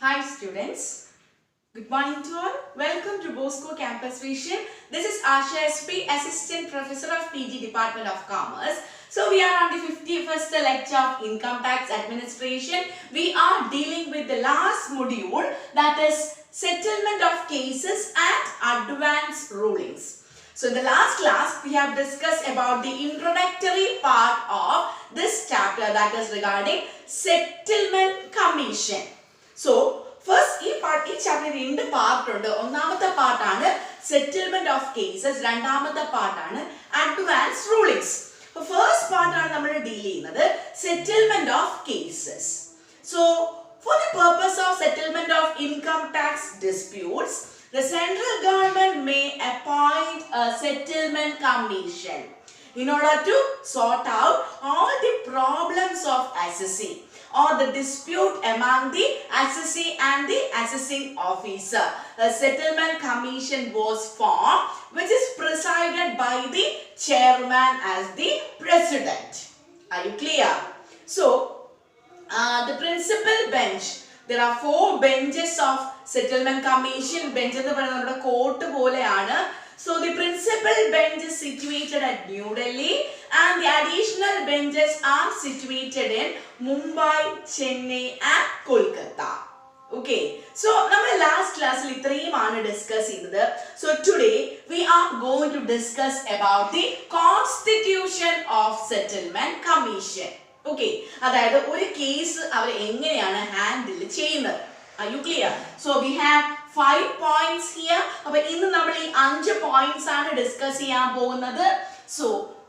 Hi students, good morning to all. Welcome to Bosco Campus Vision. This is Asha SP, Assistant Professor of PG Department of Commerce. So we are on the 51st lecture of Income Tax Administration. We are dealing with the last module, that is Settlement of Cases and Advance Rulings. So in the last class, we have discussed about the introductory part of this chapter, that is regarding Settlement Commission. So first this chapter in the part ഒന്നാമത്തെ പാർട്ടാണ് settlement of cases, രണ്ടാമത്തെ പാർട്ടാണ് advance rulings. അപ്പോൾ first പാർട്ടാണ് നമ്മൾ deal ചെയ്യുന്നത് settlement of cases. So for the purpose of settlement of income tax disputes, the central government may appoint a settlement commission in order to sort out all the problems of assessing or the dispute among the assessee and the assessing officer. A settlement commission was formed, which is presided by the chairman as the president. Are you clear? So, the principal bench, there are 4 benches of settlement commission. Bench എന്ന് പറയുന്നത് നമ്മുടെ court പോലെയാണ്. So the principal bench is situated at New Delhi and the additional benches are situated in Mumbai, Chennai and Kolkata. Okay, so we last class discuss this. So today we are going to discuss about the constitution of settlement commission. Okay, that is one case handle ചെയ്യുന്നത്. Are you clear? So we have 5 points here. അപ്പോൾ ഇന്ന് നമ്മൾ ഈ 5 points ആണ് discuss ചെയ്യാൻ പോകുന്നത്. So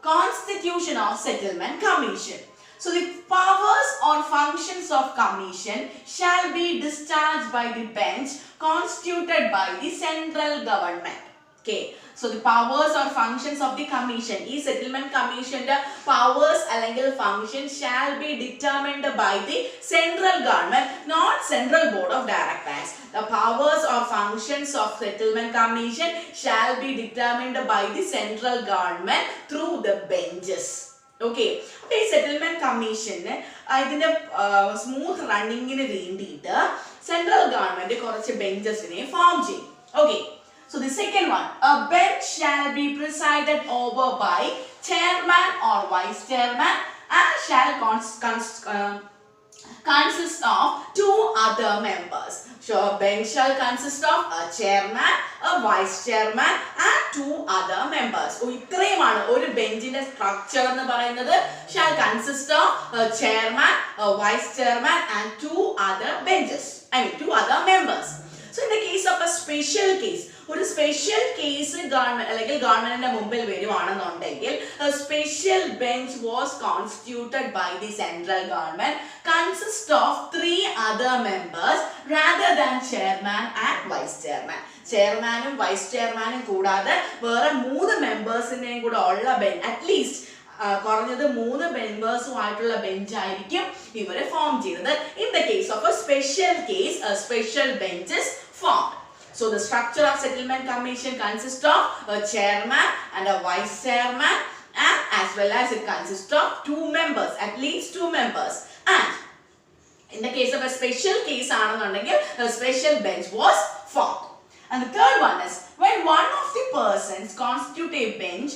constitution of settlement commission. So the powers or functions of commission shall be discharged by the bench constituted by the central government. Okay, so the powers or functions of the commission, this settlement commission the powers അല്ലെങ്കിൽ functions shall be determined by the central government, not central board of directors. The powers or functions of settlement commission shall be determined by the central government through the benches. Okay, അപ്പോൾ ഈ settlement commission ഇതിന്റെ smooth റണ്ണിങ്ങിന് വേണ്ടിയിട്ട് central government കുറച്ച് ബെഞ്ചസിനെ form ചെയ്യും. Okay, so the second one, a bench shall be presided over by chairman or vice chairman and shall consist of 2 other members. So a bench shall consist of a chairman, a vice chairman and 2 other members. So ഇത്രയുമാണ് ഒരു ബെഞ്ചിന്റെ structure എന്ന് പറയുന്നത്. Shall consist of a chairman, a vice chairman and 2 other benches. 2 other members. So in the case of a special case, ഒരു special case government അല്ലെങ്കിൽ ഗവൺമെന്റിന്റെ മുമ്പിൽ വരുവാണെന്നുണ്ടെങ്കിൽ a special bench was constituted by the central government, consist of 3 other members rather than chairman and vice chairman. ചെയർമാനും vice ചെയർമാനും കൂടാതെ വേറെ 3 മെമ്പേഴ്സിനെയും കൂടെ ഉള്ള ബെഞ്ച്, അറ്റ്ലീസ്റ്റ് കുറഞ്ഞത് 3 മെമ്പേഴ്സുമായിട്ടുള്ള ബെഞ്ച് ആയിരിക്കും ഇവരെ ഫോം ചെയ്തത്. In the case of A special case, a special bench is formed. So the structure of settlement commission consists of a chairman and a vice chairman, and as well as it consists of 2 members, at least 2 members. And in the case of a special case aanannundengil a special bench was formed. And the third one is when one of the persons constitute a bench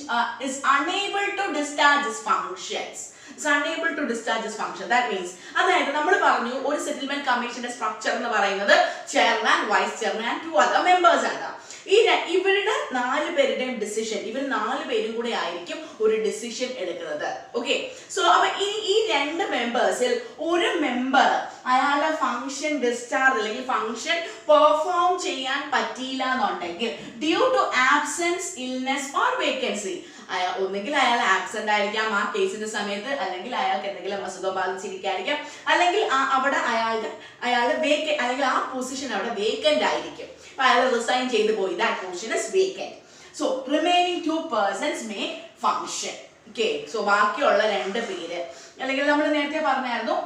is unable to discharge his functions. Is unable to discharge his function. That means അതായത് നമ്മൾ പറഞ്ഞു ഒരു settlement കമ്മീഷന്റെ structure എന്ന് പറയുന്നത് chairman, vice chairman and 2 other members ആണ്. ഇവരുടെ 4 പേരുടെയും ഡിസിഷൻ, ഇവർ 4 പേരും കൂടെ ആയിരിക്കും ഒരു ഡിസിഷൻ എടുക്കുന്നത്. ഓക്കെ, സോ അപ്പൊ ഈ 2 മെമ്പേഴ്സിൽ ഒരു മെമ്പർ അയാളുടെ ഫംഗ്ഷൻ ഡിസ്ചാർജ് അല്ലെങ്കിൽ ഫംഗ്ഷൻ പെർഫോം ചെയ്യാൻ പറ്റിയില്ല എന്നുണ്ടെങ്കിൽ due to absence, illness or vacancy, ഒന്നുകിൽ അയാൾ ആബ്സെന്റ് ആയിരിക്കാം ആ കേസിന്റെ സമയത്ത്, അല്ലെങ്കിൽ അയാൾക്ക് എന്തെങ്കിലും അസുഖം ബാധിച്ചിരിക്കായിരിക്കാം, അല്ലെങ്കിൽ അവിടെ അല്ലെങ്കിൽ ആ പൊസിഷൻ അവിടെ വേക്കന്റ് ആയിരിക്കും. അയാൾ റിസൈൻ ചെയ്തു പോയി, that position is vacant. So remaining 2 persons may function. Okay, so ബാക്കിയുള്ള 2 പേര്, അല്ലെങ്കിൽ നമ്മൾ നേരത്തെ പറഞ്ഞായിരുന്നു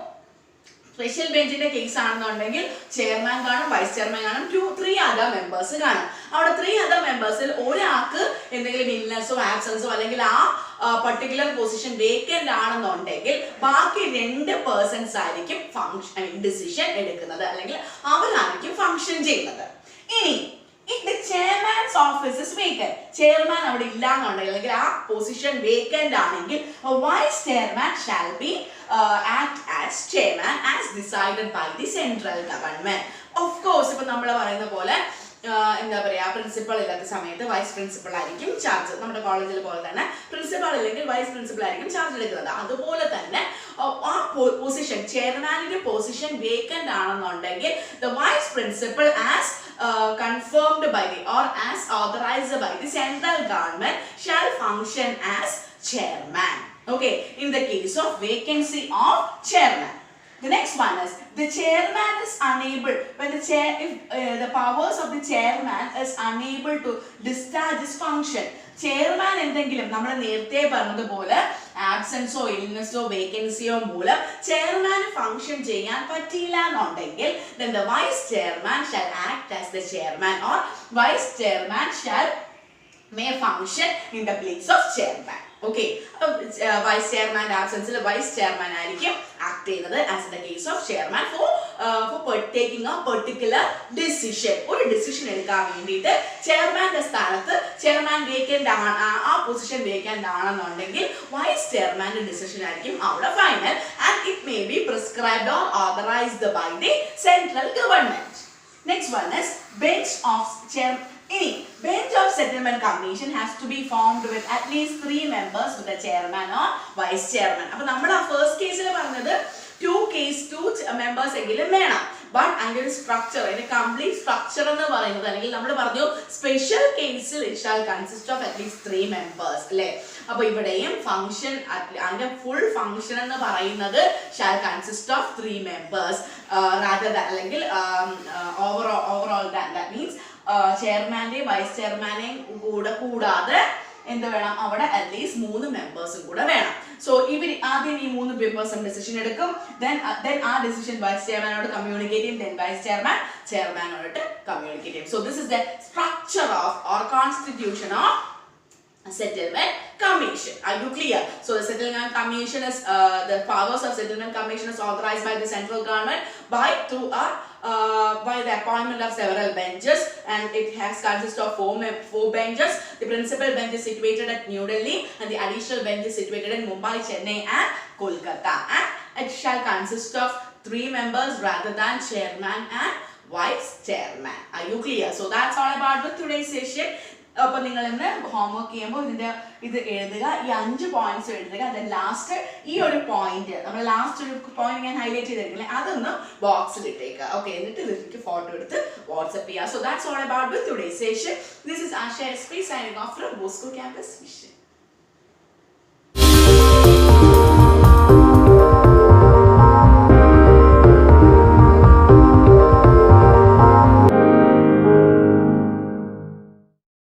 സ്പെഷ്യൽ ബെഞ്ചിന്റെ കേസ് ആണെന്നുണ്ടെങ്കിൽ ചെയർമാൻ കാണും, വൈസ് ചെയർമാൻ കാണും, 3 അതർ മെമ്പേഴ്സ് കാണും. അവിടെ 3 അതർ മെമ്പേഴ്സിൽ ഒരാൾക്ക് എന്തെങ്കിലും ഇൽനെസ്സോ ആബ്സെൻസോ അല്ലെങ്കിൽ ആ പർട്ടിക്കുലർ പൊസിഷൻ വേക്കന്റ് ആണെന്നുണ്ടെങ്കിൽ ബാക്കി 2 പേഴ്സൺസ് ആയിരിക്കും ഡിസിഷൻ എടുക്കുന്നത്, അല്ലെങ്കിൽ അവരായിരിക്കും ഫംഗ്ഷൻ ചെയ്യുന്നത്. ഇനി if the chairman's office is vacant, chairman അവിടെ ഇല്ല എന്നുണ്ടെങ്കിൽ അല്ലെങ്കിൽ ആ പൊസിഷൻ വേക്കന്റ് ആണെങ്കിൽ vice chairman shall be act as chairman as decided by the central government. Of course ഇപ്പൊ നമ്മൾ പറയുന്ന പോലെ എന്താ പറയാ, പ്രിൻസിപ്പൾ ഇല്ലാത്ത സമയത്ത് വൈസ് പ്രിൻസിപ്പൾ ആയിരിക്കും ചാർജ്. നമ്മുടെ കോളേജിൽ പോലെ തന്നെ പ്രിൻസിപ്പൾ അല്ലെങ്കിൽ വൈസ് പ്രിൻസിപ്പൾ ആയിരിക്കും ചാർജ് എടുക്കുന്നത്. അതുപോലെ തന്നെ ആ പൊസിഷൻ, ചെയർമാനിന്റെ പൊസിഷൻ വേക്കന്റ് ആണെന്നുണ്ടെങ്കിൽ the vice principal as confirmed by the or as authorized by the central government shall function as chairman. Okay, in the case of vacancy of chairman. The next one is the chairman is unable when the chair if the powers of the chairman is unable to discharge his function. Chairman എന്തെങ്കിലും നമ്മൾ നേരത്തെ പറഞ്ഞതുപോലെ ആബ്സെൻസോ ഇൽനെസ്സോ വേക്കൻസിയോ മൂലം chairman function ചെയ്യാൻ പറ്റിയില്ല എന്നുണ്ടെങ്കിൽ then the vice chairman shall act as the chairman or vice chairman shall may function in the place of chairman. Okay, vice chairman absence vice chairman ആയിരിക്കും act ചെയ്യുന്നത് as in the case of chairman for taking a particular decision. ഒരു decision എടുക്കാൻ വേണ്ടിയിട്ട് ചെയർമാന്റെ സ്ഥാനത്ത് chairman vacant ആണ്, ആ position vacant ആണെന്നുണ്ടെങ്കിൽ vice ചെയർമാന്റെ decision ആയിരിക്കും അവിടെ final and it may be prescribed or authorized by the central government. Next one is bench of chairman. Bench of settlement commission has to be formed with at least 3 members with the chairman or vice chairman. അപ്പോൾ നമ്മൾ ആ first കേസിൽ പറഞ്ഞത് 2 members എങ്കിലും വേണം. But അതിന്റെ structure, അതിന്റെ complete structure എന്ന് പറയുന്നത്, അല്ലെങ്കിൽ നമ്മൾ പറഞ്ഞു സ്പെഷ്യൽ കേസിൽ it shall consist of at least 3 members അല്ലേ. അപ്പൊ ഇവിടെയും ഫംഗ്ഷൻ, അതിന്റെ ഫുൾ ഫംഗ്ഷൻ എന്ന് പറയുന്നത് shall consist of 3 members rather than, അല്ലെങ്കിൽ ഓവറോൾ ദാറ്റ് മീൻസ് ചെയർമാന്റെയും വൈസ് ചെയർമാനെയും കൂടാതെ എന്ത് വേണം, അവിടെ അറ്റ്ലീസ്റ്റ് 3 മെമ്പേഴ്സും കൂടെ വേണം. സോ ഇവർ ആദ്യം ഈ 3 മെമ്പേഴ്സും ഡിസിഷൻ എടുക്കും, then ആ ഡിസിഷൻ വൈസ് ചെയർമാനോട് കമ്മ്യൂണിക്കേറ്റ് ചെയ്യും, then വൈസ് ചെയർമാനോട് കമ്മ്യൂണിക്കേറ്റ് ചെയ്യും. So this is the structure of or constitution of settlement commission. Are you clear? So the settlement commission is the powers of settlement commission is authorized by the central government by the appointment of several benches, and it has consist of 4 benches. The principal bench is situated at New Delhi and the additional bench is situated in Mumbai, Chennai and Kolkata, and it shall consist of 3 members rather than chairman and vice chairman. Are you clear? So that's all about the today's session. അപ്പോൾ നിങ്ങൾ ഇന്ന് homework ചെയ്യുമ്പോൾ ഇത് എഴുതുക, ഈ 5 points എഴുതുക. അത് last ഈ ഒരു പോയിന്റ്, നമ്മൾ ലാസ്റ്റ് ഒരു പോയിന്റ് ഞാൻ ഹൈലൈറ്റ് ചെയ്തിട്ടില്ലേ, അതൊന്ന് ബോക്സിൽ ഇട്ടേക്കുക. ഓക്കെ, എന്നിട്ട് ഇതിലേക്ക് ഫോട്ടോ എടുത്ത് വാട്സ്ആപ്പ് ചെയ്യുക. So that's all about with today's session. This is Asha SP signing off from Bosco Campus Vision.